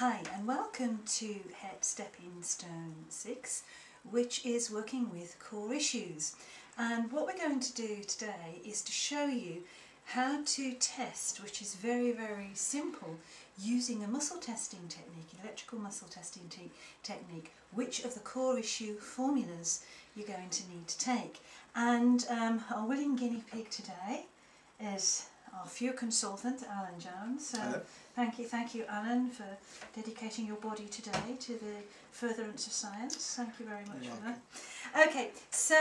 Hi and welcome to Het Stepping Stone 6, which is working with core issues. And what we're going to do today is to show you how to test, which is very simple, using a muscle testing technique, an electrical muscle testing technique, which of the core issue formulas you're going to need to take. And our willing guinea pig today is our FEW consultant, Alan Jones. So thank you Alan for dedicating your body today to the furtherance of science. Thank you very much for that. Okay, so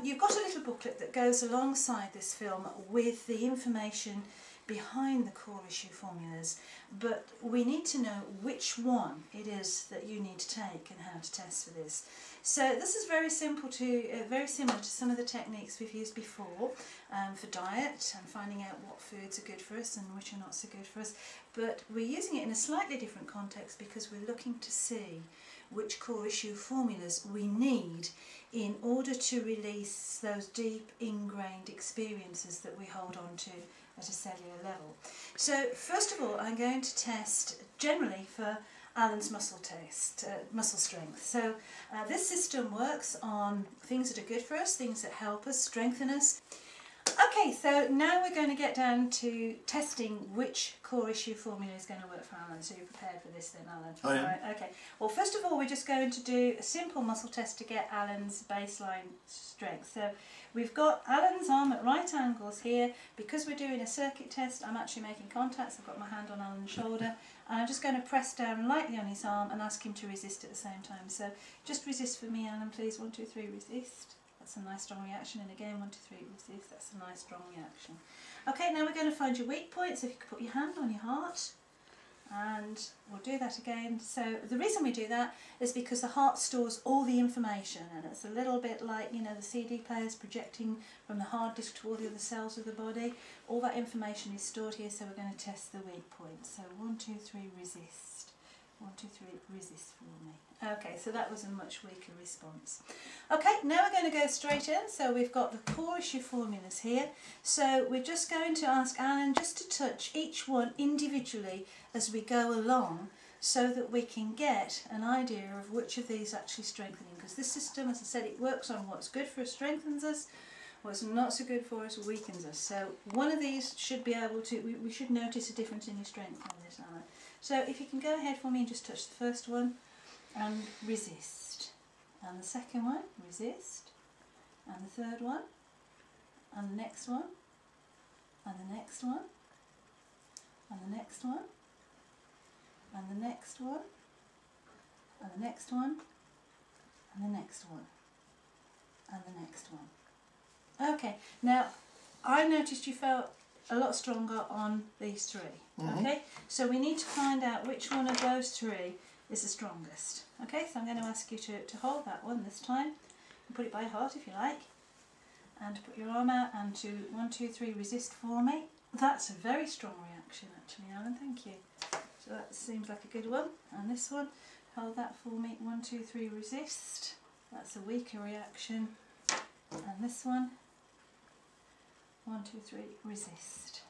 you've got a little booklet that goes alongside this film with the information behind the core issue formulas, but we need to know which one it is that you need to take and how to test for this. So this is very simple to very similar to some of the techniques we've used before for diet and finding out what foods are good for us and which are not so good for us, but we're using it in a slightly different context because we're looking to see which core issue formulas we need in order to release those deep ingrained experiences that we hold on to at a cellular level. So first of all, I'm going to test generally for Alan's muscle strength. So this system works on things that are good for us, things that help us, strengthen us. Okay, so now we're going to get down to testing which core issue formula is going to work for Alan. So you're prepared for this then, Alan? I am. Right, okay. Well, first of all, we're just going to do a simple muscle test to get Alan's baseline strength. So we've got Alan's arm at right angles here. Because we're doing a circuit test, I'm actually making contacts. I've got my hand on Alan's shoulder, and I'm just going to press down lightly on his arm and ask him to resist at the same time. So just resist for me, Alan, please. 1, 2, 3, resist. That's a nice strong reaction, and again 1, 2, 3, resist. That's a nice strong reaction. Okay, now we're going to find your weak points. If you could put your hand on your heart, and we'll do that again. So the reason we do that is because the heart stores all the information, and it's a little bit like, you know, the CD players projecting from the hard disk to all the other cells of the body. All that information is stored here, so we're going to test the weak points. So 1, 2, 3, resist. 1, 2, 3, resist for me. Okay, so that was a much weaker response. Okay, now we're going to go straight in. So we've got the core issue formulas here. So we're just going to ask Alan just to touch each one individually as we go along, so that we can get an idea of which of these actually strengthening. Because this system, as I said, it works on what's good for us, strengthens us, what's not so good for us, weakens us. So one of these should be able to, we should notice a difference in your strength on this, Alan. So if you can go ahead for me and just touch the first one and resist, and the second one, resist, and the third one, and the next one, and the next one, and the next one, and the next one, and the next one, and the next one, and the next one. Okay, now I noticed you felt a lot stronger on these three. Okay, so we need to find out which one of those three is the strongest. Okay, so I'm going to ask you to hold that one this time and put it by your heart if you like, and to put your arm out and to 1, 2, 3 resist for me. That's a very strong reaction actually, Alan, thank you. So that seems like a good one. And this one, hold that for me, 1, 2, 3 resist. That's a weaker reaction. And this one, 1, 2, 3 resist.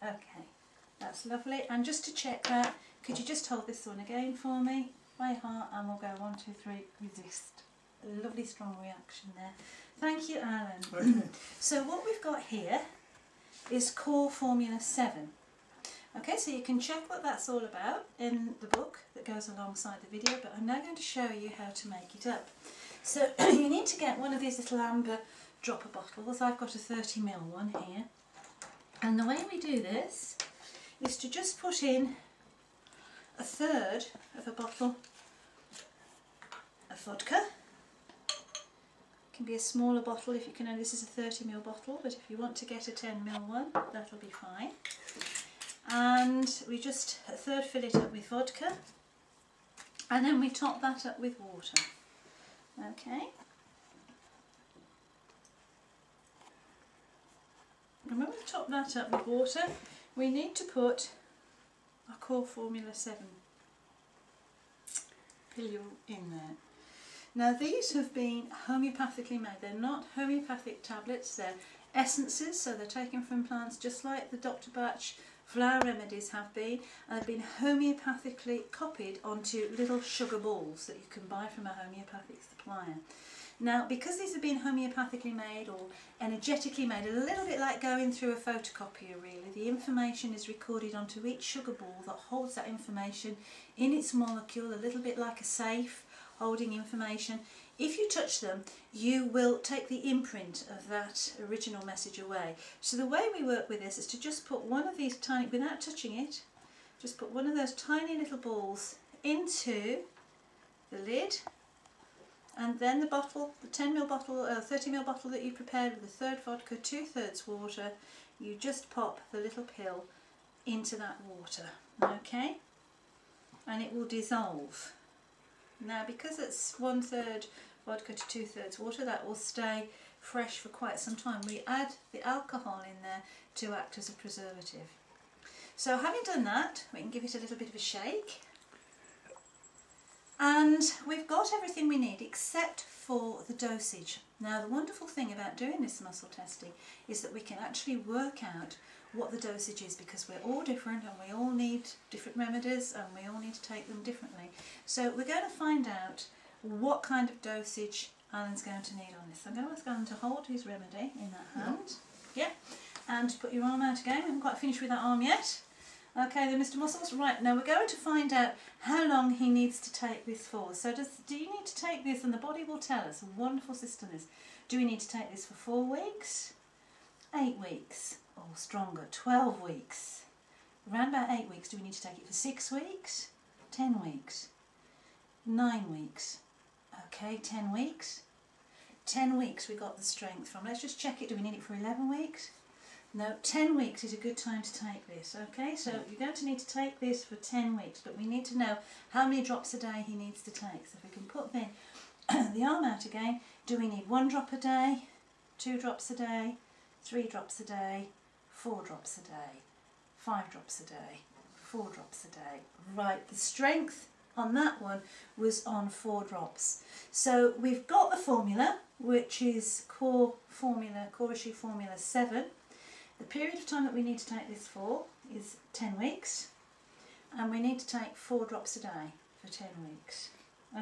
Okay, that's lovely. And just to check that, could you just hold this one again for me by heart, and we'll go 1, 2, 3 resist. A lovely strong reaction there. Thank you, Alan. Okay. So what we've got here is core formula 7. Okay, so you can check what that's all about in the book that goes alongside the video, but I'm now going to show you how to make it up. So you need to get one of these little amber dropper bottles. I've got a 30ml one here, and the way we do this is to just put in 1/3 of a bottle of vodka. It can be a smaller bottle if you can. This is a 30ml bottle, but if you want to get a 10ml one, that'll be fine. And we just 1/3 fill it up with vodka, and then we top that up with water. Okay. And when we top that up with water, we need to put our core formula 7 pilule in there. Now these have been homeopathically made. They're not homeopathic tablets, they're essences, so they're taken from plants just like the Dr. Batch flower remedies have been, and they've been homeopathically copied onto little sugar balls that you can buy from a homeopathic supplier. Now, because these have been homeopathically made or energetically made, a little bit like going through a photocopier really, the information is recorded onto each sugar ball that holds that information in its molecule, a little bit like a safe holding information. If you touch them, you will take the imprint of that original message away. So the way we work with this is to just put one of these tiny, without touching it, just put one of those tiny little balls into the lid, and then the bottle, the 10ml bottle, 30ml bottle that you prepared with a third vodka, 2/3 water, you just pop the little pill into that water, okay? And it will dissolve. Now, because it's 1/3 vodka to 2/3 water, that will stay fresh for quite some time. We add the alcohol in there to act as a preservative. So having done that, we can give it a little bit of a shake. And we've got everything we need except for the dosage. Now, the wonderful thing about doing this muscle testing is that we can actually work out what the dosage is, because we're all different and we all need different remedies and we all need to take them differently. So we're going to find out what kind of dosage Alan's going to need on this. I'm going to ask Alan to hold his remedy in that hand. Yeah. And put your arm out again. We haven't quite finished with that arm yet. Okay then, Mr. Muscles. Right, now we're going to find out how long he needs to take this for. So do you need to take this, and the body will tell us, a wonderful system is, do we need to take this for 4 weeks, 8 weeks, or stronger, 12 weeks? Around about 8 weeks. Do we need to take it for 6 weeks, 10 weeks, 9 weeks? Okay, 10 weeks. 10 weeks we got the strength from. Let's just check it. Do we need it for 11 weeks? No, 10 weeks is a good time to take this, okay? So you're going to need to take this for 10 weeks, but we need to know how many drops a day he needs to take. So if we can put the arm out again, do we need 1 drop a day, 2 drops a day, 3 drops a day, 4 drops a day, 5 drops a day, 4 drops a day? Right, the strength on that one was on 4 drops. So we've got the formula, which is core issue formula 7. The period of time that we need to take this for is 10 weeks, and we need to take 4 drops a day for 10 weeks.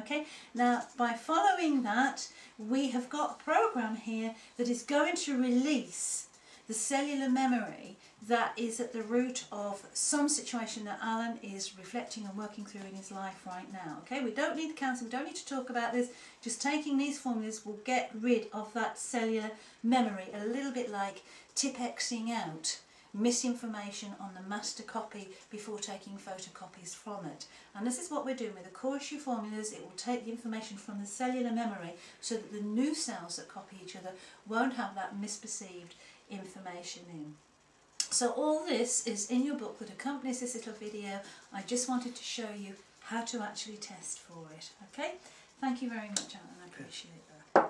Okay, now by following that, we have got a program here that is going to release the cellular memory that is at the root of some situation that Alan is reflecting and working through in his life right now. Okay, we don't need the counselling, we don't need to talk about this. Just taking these formulas will get rid of that cellular memory, a little bit like Tipexing out misinformation on the master copy before taking photocopies from it. And this is what we're doing with the core issue formulas. It will take the information from the cellular memory so that the new cells that copy each other won't have that misperceived information in. So all this is in your book that accompanies this little video. I just wanted to show you how to actually test for it. Okay, thank you very much, Alan, I appreciate that.